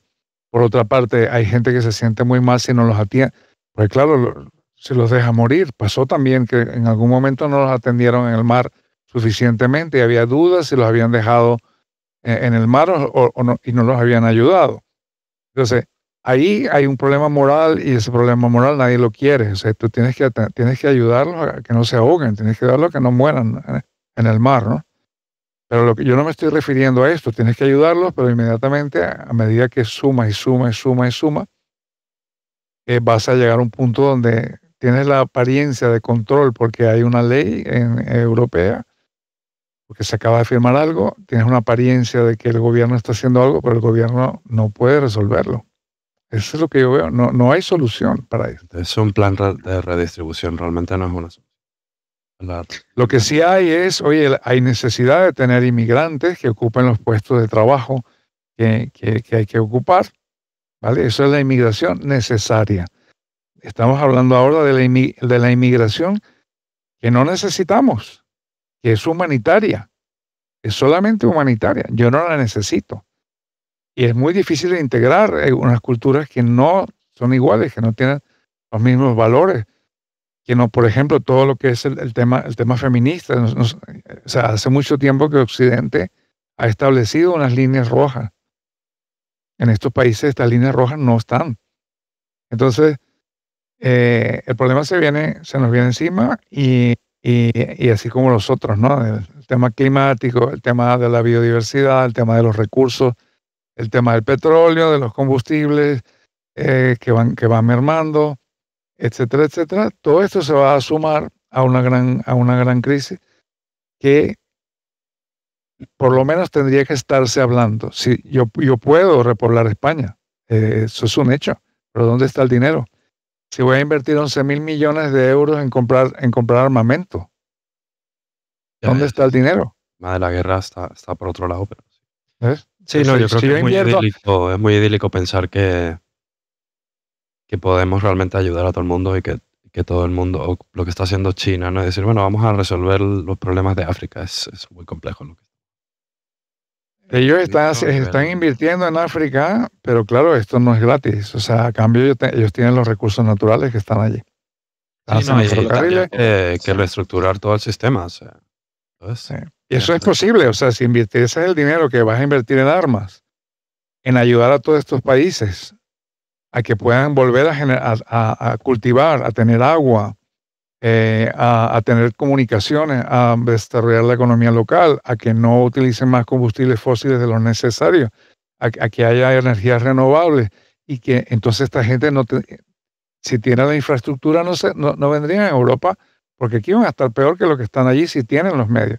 Por otra parte, hay gente que se siente muy mal si no los atiende. Pues claro, si los deja morir. Pasó también que en algún momento no los atendieron en el mar suficientemente y había dudas si los habían dejado en el mar o no, y no los habían ayudado. Entonces, ahí hay un problema moral y ese problema moral nadie lo quiere. O sea, tú tienes que ayudarlos a que no se ahoguen, tienes que ayudarlos a que no mueran en el mar, ¿no? Pero lo que yo no me estoy refiriendo a esto, tienes que ayudarlos, pero inmediatamente, a medida que sumas y sumas y sumas y sumas, vas a llegar a un punto donde tienes la apariencia de control porque hay una ley europea, porque se acaba de firmar algo, tienes una apariencia de que el gobierno está haciendo algo, pero el gobierno no puede resolverlo. Eso es lo que yo veo. No, no hay solución para eso. Es un plan de redistribución, realmente no es una solución. Lo que sí hay es, oye, hay necesidad de tener inmigrantes que ocupen los puestos de trabajo que hay que ocupar, ¿vale? Eso es la inmigración necesaria. Estamos hablando ahora de la inmigración que no necesitamos, que es humanitaria, es solamente humanitaria. Yo no la necesito. Y es muy difícil de integrar unas culturas que no son iguales, que no tienen los mismos valores, que no, por ejemplo, todo lo que es el tema feminista. O sea, hace mucho tiempo que Occidente ha establecido unas líneas rojas. En estos países estas líneas rojas no están. Entonces, el problema se nos viene encima y así como los otros, ¿no? El tema climático, el tema de la biodiversidad, el tema de los recursos, el tema del petróleo, de los combustibles que van mermando, etcétera, etcétera. Todo esto se va a sumar a una gran crisis que por lo menos tendría que estarse hablando. Si yo puedo repoblar España, eso es un hecho, pero ¿dónde está el dinero? Si voy a invertir 11.000 millones de euros en comprar armamento, ¿dónde está el dinero? El tema de la guerra está por otro lado, pero ¿Ves? sí, no, yo creo Si que yo invierto, es muy idílico pensar que podemos realmente ayudar a todo el mundo y que todo el mundo, o lo que está haciendo China, ¿no? Es decir, bueno, vamos a resolver los problemas de África. Es muy complejo. ellos A están nivel- invirtiendo en África, pero claro, esto no es gratis. O sea, a cambio ellos tienen los recursos naturales que están allí. Sí, Hacen no, los y ferrocarriles. que reestructurar todo el sistema. O sea, Sí. ¿sabes? Y eso es posible. O sea, si inviertes el dinero que vas a invertir en armas, en ayudar a todos estos países a que puedan volver a cultivar, a tener agua, a tener comunicaciones, a desarrollar la economía local, a que no utilicen más combustibles fósiles de lo necesario, a que haya energías renovables y que entonces esta gente si tiene la infraestructura no vendrían a Europa porque aquí van a estar peor que lo que están allí si tienen los medios.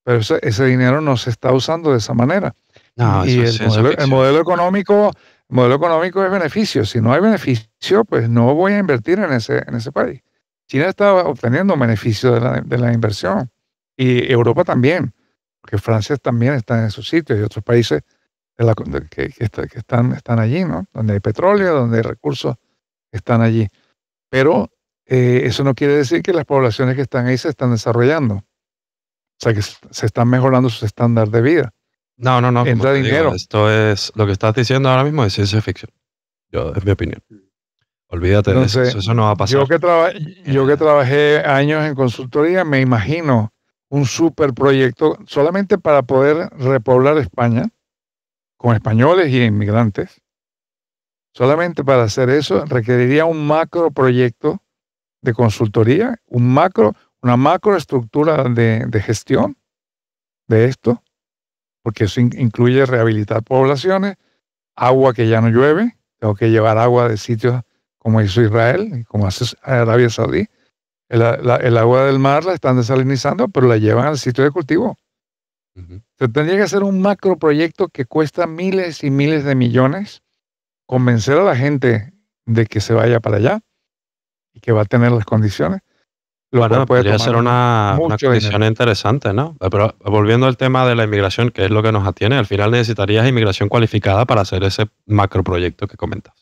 Pero ese dinero no se está usando de esa manera. No, Y eso es el ciencia ficción. modelo económico es beneficio. Si no hay beneficio, pues no voy a invertir en ese país. China está obteniendo beneficio de la inversión. Y Europa también, porque Francia también está en esos sitios y otros países que están allí, ¿no? Donde hay petróleo, donde hay recursos, están allí. Pero eso no quiere decir que las poblaciones que están ahí se están desarrollando. O sea, que se están mejorando sus estándares de vida. No, como Entra te digo, dinero. esto es lo que estás diciendo ahora mismo es ciencia ficción. Es mi opinión. Olvídate de eso. Entonces, Eso no va a pasar. yo que trabajé años en consultoría, me imagino un super proyecto solamente para poder repoblar España con españoles y inmigrantes. Solamente para hacer eso requeriría un macro proyecto de consultoría, una macroestructura de gestión de esto, porque eso incluye rehabilitar poblaciones, agua que ya no llueve, tengo que llevar agua de sitios como hizo Israel y como hace Arabia Saudí. El agua del mar la están desalinizando, pero la llevan al sitio de cultivo. Ujú. Se tendría que hacer un macro proyecto que cuesta miles y miles de millones, convencer a la gente de que se vaya para allá y que va a tener las condiciones, lo cual Bueno, puede podría ser tomar una mucho condición dinero. interesante, ¿no? Pero volviendo al tema de la inmigración, que es lo que nos atiene, al final necesitarías inmigración cualificada para hacer ese macroproyecto que comentas.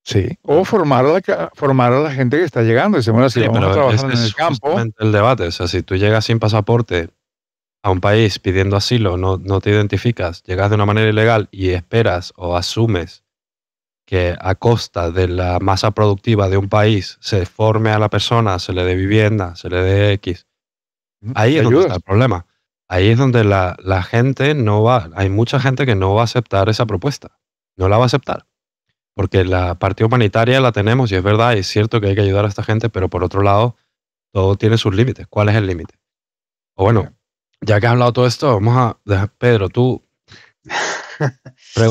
Sí, o formar a la gente que está llegando. Dice, bueno, si Sí, vamos a pero trabajar ese en es el campo, justamente el debate. O sea, si tú llegas sin pasaporte a un país pidiendo asilo, no te identificas, llegas de una manera ilegal y esperas o asumes que a costa de la masa productiva de un país se forme a la persona, se le dé vivienda, se le dé X, ahí te es donde está ayudas. el problema. Ahí es donde la gente no va, hay mucha gente que no va a aceptar esa propuesta, no la va a aceptar, porque la parte humanitaria la tenemos y es verdad, y es cierto que hay que ayudar a esta gente, pero por otro lado, todo tiene sus límites. ¿Cuál es el límite? O bueno, ya que has hablado todo esto, vamos a dejar, Pedro, tú,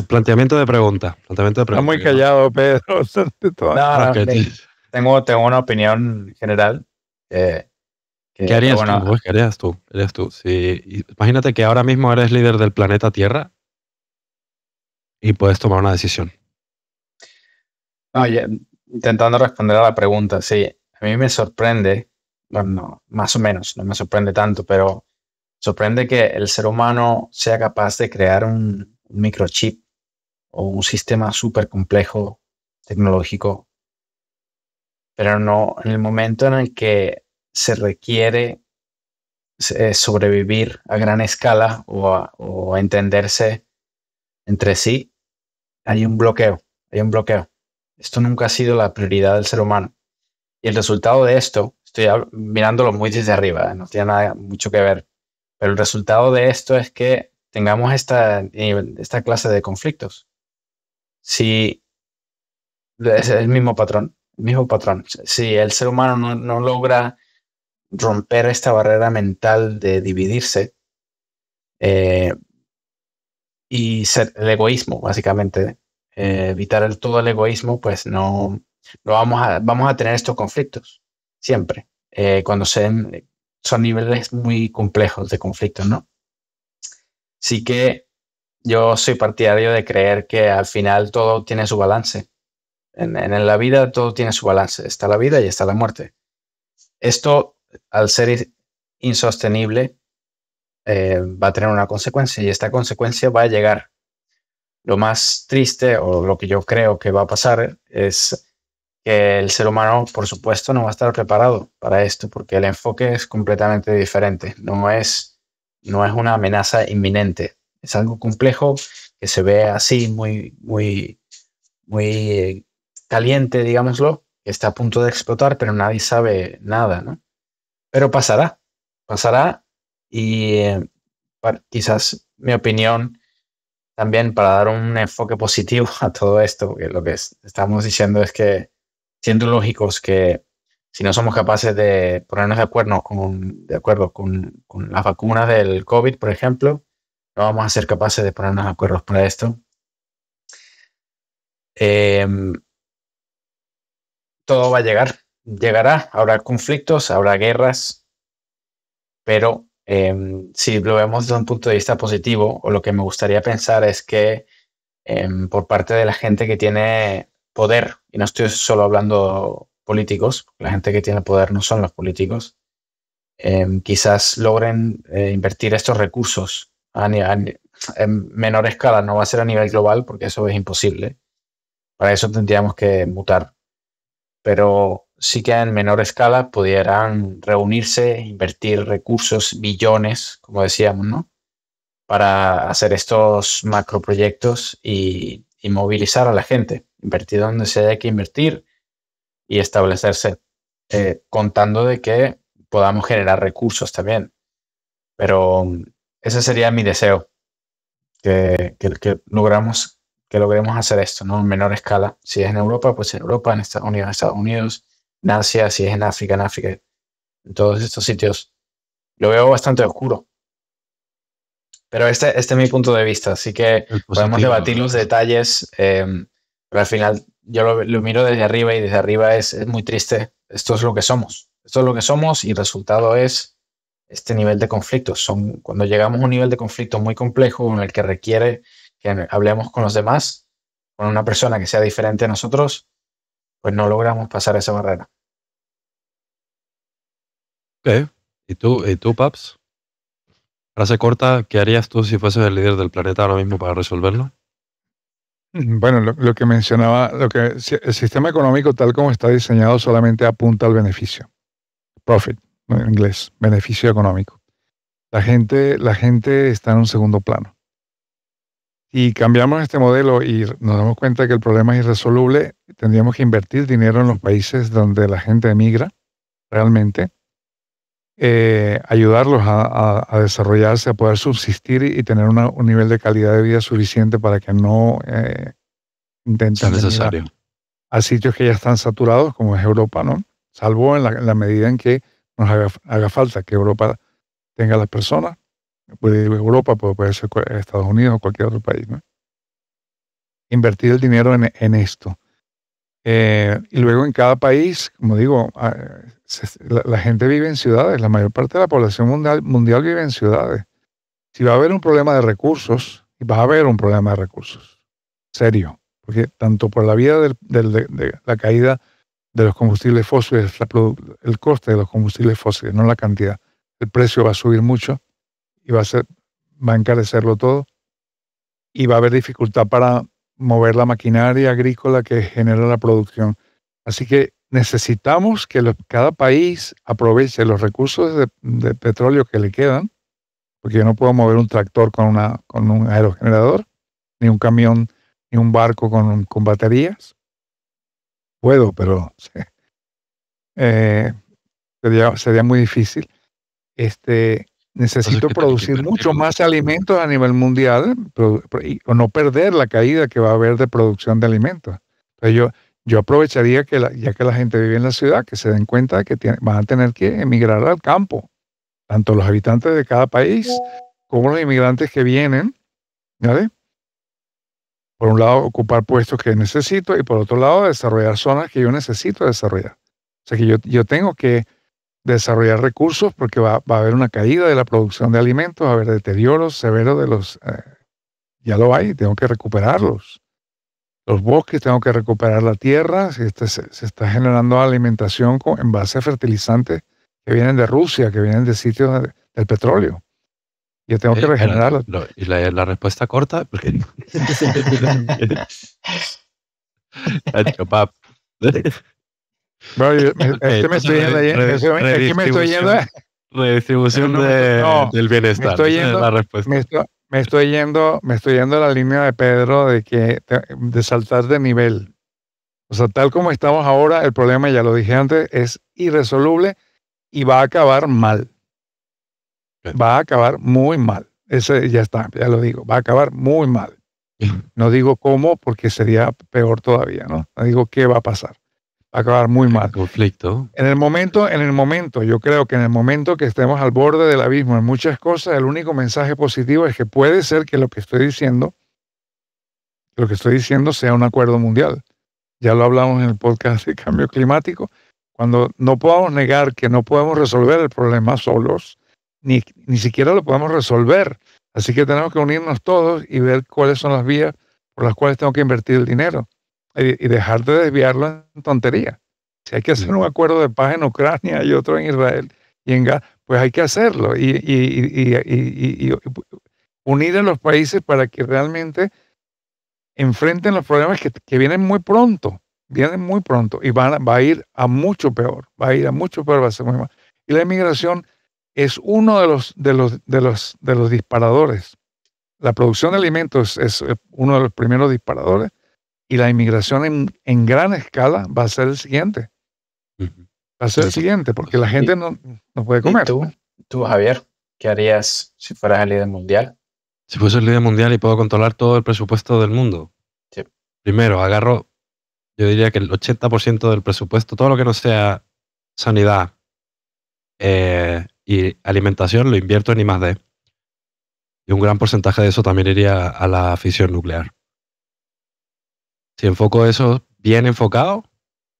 planteamiento de pregunta, Está muy que no- callado, Pedro. No, ah, no, que te- tengo una opinión general. ¿Qué harías tú? Bueno, Pues, ¿qué harías tú? ¿Qué harías tú? Imagínate que ahora mismo eres líder del planeta Tierra y puedes tomar una decisión. oye, intentando responder a la pregunta, sí, a mí me sorprende, bueno, no, más o menos, no me sorprende tanto, pero sorprende que el ser humano sea capaz de crear un microchip o un sistema súper complejo tecnológico, pero no en el momento en el que se requiere sobrevivir a gran escala o entenderse entre sí, hay un bloqueo, hay un bloqueo. Esto nunca ha sido la prioridad del ser humano. Y el resultado de esto, estoy mirándolo muy desde arriba, no tiene nada mucho que ver, pero el resultado de esto es que tengamos esta clase de conflictos. Si es el mismo patrón, el mismo patrón. Si el ser humano no logra romper esta barrera mental de dividirse eh, y ser el egoísmo, básicamente, evitar todo el egoísmo, pues no vamos a tener estos conflictos siempre, cuando son niveles muy complejos de conflictos, ¿no? Sí que yo soy partidario de creer que al final todo tiene su balance. En la vida todo tiene su balance. Está la vida y está la muerte. Esto, al ser insostenible, va a tener una consecuencia y esta consecuencia va a llegar. Lo más triste o lo que yo creo que va a pasar es que el ser humano, por supuesto, no va a estar preparado para esto porque el enfoque es completamente diferente. No es una amenaza inminente. Es algo complejo que se ve así muy caliente, digámoslo, que está a punto de explotar, pero nadie sabe nada, ¿no? Pero pasará y quizás mi opinión también para dar un enfoque positivo a todo esto, porque lo que estamos diciendo es que, siendo lógicos, que si no somos capaces de ponernos de acuerdo con las vacunas del COVID, por ejemplo, no vamos a ser capaces de ponernos de acuerdo para esto. Todo va a llegará, habrá conflictos, habrá guerras, pero si lo vemos desde un punto de vista positivo, o lo que me gustaría pensar es que por parte de la gente que tiene poder, y no estoy solo hablando políticos, la gente que tiene poder no son los políticos, quizás logren invertir estos recursos en menor escala, no va a ser a nivel global porque eso es imposible, para eso tendríamos que mutar, pero sí que en menor escala pudieran reunirse, invertir recursos, billones, como decíamos, ¿no? Para hacer estos macroproyectos y movilizar a la gente, invertir donde se haya que invertir y establecerse, contando de que podamos generar recursos también. Pero ese sería mi deseo, que logremos hacer esto, ¿no? En menor escala. Si es en Europa, pues en Europa, en Estados Unidos, en Asia, si es en África, en todos estos sitios. Lo veo bastante oscuro. Pero este es mi punto de vista, así que podemos debatir los detalles, pero al final yo lo miro desde arriba y desde arriba es muy triste. Esto es lo que somos. Esto es lo que somos y el resultado es este nivel de conflictos. Cuando llegamos a un nivel de conflicto muy complejo en el que requiere que hablemos con los demás, con una persona que sea diferente a nosotros, pues no logramos pasar esa barrera. Okay. ¿Y tú, Paps? Frase corta, ¿qué harías tú si fueses el líder del planeta ahora mismo para resolverlo? Bueno, lo que mencionaba, el sistema económico tal como está diseñado solamente apunta al beneficio. Profit, en inglés, beneficio económico. La gente está en un segundo plano. Si cambiamos este modelo y nos damos cuenta que el problema es irresoluble, tendríamos que invertir dinero en los países donde la gente emigra realmente, ayudarlos a desarrollarse, a poder subsistir y tener un nivel de calidad de vida suficiente para que no intenten necesario a sitios que ya están saturados, como es Europa, ¿no? Salvo en la medida en que nos haga falta que Europa tenga las personas. Puede ir a Europa, puede ser Estados Unidos o cualquier otro país, ¿no? Invertir el dinero en esto. Y luego en cada país, como digo, la gente vive en ciudades, la mayor parte de la población mundial vive en ciudades. Si va a haber un problema de recursos, va a haber un problema de recursos, serio, porque tanto por la vía de la caída de los combustibles fósiles, el coste de los combustibles fósiles, no la cantidad, el precio va a subir mucho y va a encarecerlo todo y va a haber dificultad para mover la maquinaria agrícola que genera la producción. Así que necesitamos que cada país aproveche los recursos de petróleo que le quedan, porque yo no puedo mover un tractor con un aerogenerador, ni un camión, ni un barco con baterías. Puedo, pero sería muy difícil. Necesito producir mucho más alimentos a nivel mundial o no perder la caída que va a haber de producción de alimentos. Entonces yo aprovecharía ya que la gente vive en la ciudad, que se den cuenta que van a tener que emigrar al campo, tanto los habitantes de cada país como los inmigrantes que vienen, ¿vale? Por un lado, ocupar puestos que necesito y por otro lado, desarrollar zonas que yo necesito desarrollar. O sea que yo tengo que desarrollar recursos porque va a haber una caída de la producción de alimentos, va a haber deterioros severos de los... ya lo hay, tengo que recuperarlos. Los bosques, tengo que recuperar la tierra, se está generando alimentación en base a fertilizantes que vienen de Rusia, que vienen de sitios del petróleo. Yo tengo que regenerarlo. ¿Y la respuesta corta? Porque... Pap. Bueno, me estoy yendo redistribución del bienestar. Me estoy yendo a la línea de Pedro de saltar de nivel. O sea, tal como estamos ahora, el problema, ya lo dije antes, es irresoluble y va a acabar mal. Va a acabar muy mal. Ese ya está, ya lo digo, va a acabar muy mal. No digo cómo, porque sería peor todavía, ¿no? No digo qué va a pasar. Va a acabar muy mal. Conflicto. En el momento, yo creo que en el momento que estemos al borde del abismo en muchas cosas, el único mensaje positivo es que puede ser que lo que estoy diciendo sea un acuerdo mundial. Ya lo hablamos en el podcast de cambio climático. Cuando no podamos negar que no podemos resolver el problema solos, ni siquiera lo podemos resolver. Así que tenemos que unirnos todos y ver cuáles son las vías por las cuales tengo que invertir el dinero y dejar de desviarlo en tontería. Si hay que hacer un acuerdo de paz en Ucrania y otro en Israel y en Gaza, pues hay que hacerlo y unir a los países para que realmente enfrenten los problemas que vienen muy pronto. vienen muy pronto y va a ir a mucho peor, va a ser muy mal. Y la inmigración es uno de los disparadores. La producción de alimentos es uno de los primeros disparadores y la inmigración en gran escala va a ser el siguiente. Va a ser el siguiente porque la gente no puede comer. ¿Y tú, Javier, qué harías si fueras el líder mundial? Si fuese el líder mundial y puedo controlar todo el presupuesto del mundo. Sí. Primero, agarro, yo diría que el 80% del presupuesto, todo lo que no sea sanidad y alimentación, lo invierto en I+D. Y un gran porcentaje de eso también iría a la fisión nuclear. Si enfoco eso bien enfocado,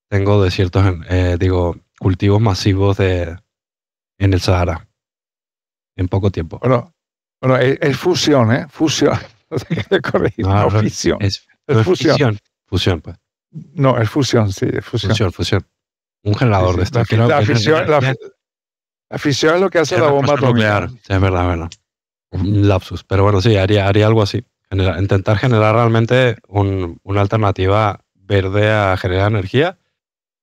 tengo desiertos, cultivos masivos en el Sahara en poco tiempo. Bueno, es fusión, ¿eh? Fusión. No sé qué te corregir. No, fisión. Es fusión. Fusión, pues. No, es fusión, sí, es fusión. Fusión. Un generador de esto. La fisión es lo que hace la bomba atómica. Sí, es verdad. Un lapsus. Pero bueno, sí, haría algo así. Intentar generar realmente una alternativa verde a generar energía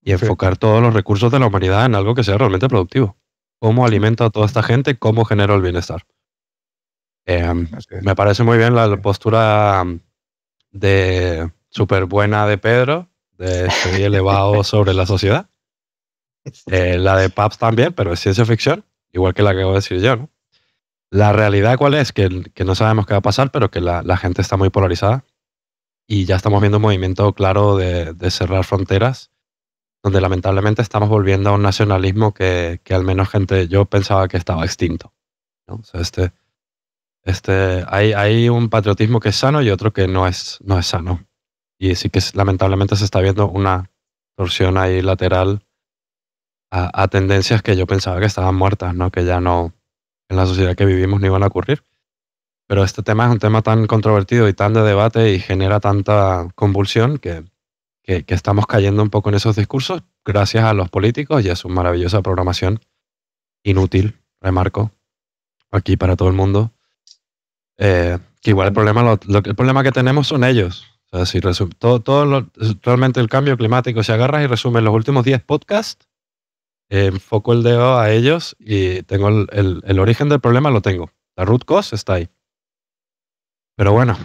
y enfocar todos los recursos de la humanidad en algo que sea realmente productivo. ¿Cómo alimento a toda esta gente? ¿Cómo genero el bienestar? Me parece muy bien la postura de súper buena de Pedro, de estoy elevado sobre la sociedad. La de Paps también, pero es ciencia ficción, igual que la que acabo de decir yo, ¿no? La realidad, ¿cuál es? Que no sabemos qué va a pasar, pero que la gente está muy polarizada y ya estamos viendo un movimiento claro de cerrar fronteras, donde lamentablemente estamos volviendo a un nacionalismo que al menos yo pensaba que estaba extinto, ¿no? O sea, hay un patriotismo que es sano y otro que no es sano. Y sí que lamentablemente se está viendo una torsión ahí lateral a tendencias que yo pensaba que estaban muertas, ¿no? Que ya no, en la sociedad que vivimos, no iban a ocurrir. Pero este tema es un tema tan controvertido y tan de debate y genera tanta convulsión que estamos cayendo un poco en esos discursos gracias a los políticos y a su maravillosa programación inútil, remarco, aquí para todo el mundo. Que igual el problema que tenemos son ellos. O sea, si realmente el cambio climático, si agarras y resumes los últimos 10 podcasts, enfoco el dedo a ellos y tengo el origen del problema, lo tengo. La root cause está ahí. Pero bueno,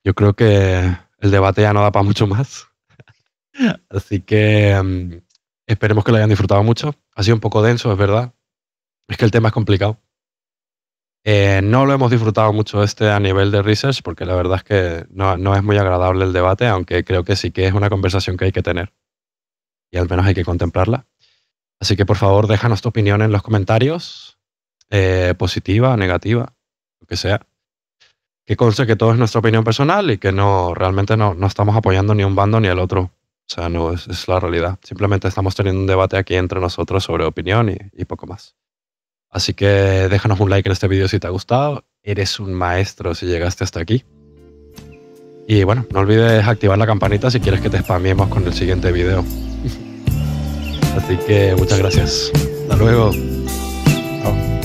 yo creo que el debate ya no da para mucho más. Así que esperemos que lo hayan disfrutado mucho. Ha sido un poco denso, es verdad. Es que el tema es complicado. No lo hemos disfrutado mucho a nivel de research porque la verdad es que no es muy agradable el debate, aunque creo que sí que es una conversación que hay que tener y al menos hay que contemplarla. Así que por favor déjanos tu opinión en los comentarios, positiva, negativa, lo que sea. Que conste que todo es nuestra opinión personal y que realmente no estamos apoyando ni un bando ni el otro. O sea, no es la realidad. Simplemente estamos teniendo un debate aquí entre nosotros sobre opinión y poco más. Así que déjanos un like en este vídeo si te ha gustado. Eres un maestro si llegaste hasta aquí. Y bueno, no olvides activar la campanita si quieres que te spamemos con el siguiente vídeo. Así que muchas gracias. Hasta luego. Chao.